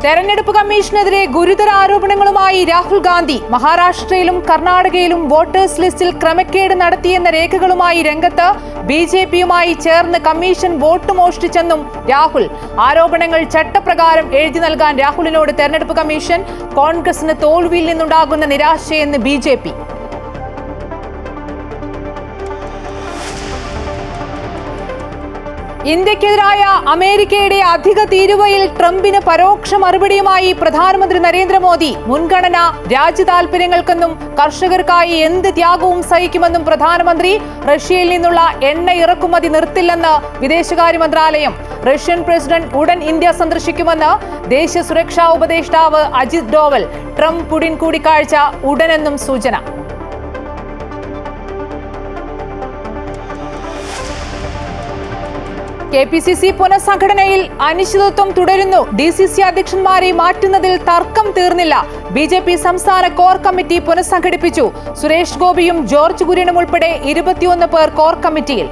തെരഞ്ഞെടുപ്പ് കമ്മീഷനെതിരെ ഗുരുതര ആരോപണങ്ങളുമായി രാഹുൽ ഗാന്ധി. മഹാരാഷ്ട്രയിലും കർണാടകയിലും വോട്ടേഴ്സ് ലിസ്റ്റിൽ ക്രമക്കേട് നടത്തിയെന്ന രേഖകളുമായി രംഗത്ത്. ബിജെപിയുമായി ചേർന്ന് കമ്മീഷൻ വോട്ട് മോഷ്ടിച്ചെന്നും രാഹുൽ. ആരോപണങ്ങൾ ചട്ടപ്രകാരം എഴുതി നൽകാൻ രാഹുലിനോട് തെരഞ്ഞെടുപ്പ് കമ്മീഷൻ. കോൺഗ്രസിന് തോൽവിയിൽ നിന്നുണ്ടാകുന്ന നിരാശയെന്ന് ബിജെപി. ഇന്ത്യക്കെതിരായ അമേരിക്കയുടെ അധിക തീരുവയിൽ ട്രംപിന് പരോക്ഷ മറുപടിയുമായി പ്രധാനമന്ത്രി നരേന്ദ്രമോദി. മുൻഗണന രാജ്യതാൽപര്യങ്ങൾക്കെന്നും കർഷകർക്കായി എന്ത് ത്യാഗവും സഹിക്കുമെന്നും പ്രധാനമന്ത്രി. റഷ്യയിൽ നിന്നുള്ള എണ്ണ ഇറക്കുമതി നിർത്തില്ലെന്ന് വിദേശകാര്യ മന്ത്രാലയം. റഷ്യൻ പ്രസിഡന്റ് ഉടൻ ഇന്ത്യ സന്ദർശിക്കുമെന്ന് ദേശീയ സുരക്ഷാ ഉപദേഷ്ടാവ് അജിത് ഡോവൽ. ട്രംപ് പുടിൻ കൂടിക്കാഴ്ച ഉടനെന്നും സൂചന. കെപിസിസി പുനഃസംഘടനയിൽ അനിശ്ചിതത്വം തുടരുന്നു. ഡിസിസി അധ്യക്ഷന്മാരെ മാറ്റുന്നതിൽ തർക്കം തീർന്നില്ല. ബിജെപി സംസ്ഥാന കോർ കമ്മിറ്റി പുനഃസംഘടിപ്പിച്ചു. സുരേഷ് ഗോപിയും ജോർജ് കുര്യനും ഉൾപ്പെടെ 21 പേർ കോർ കമ്മിറ്റിയിൽ.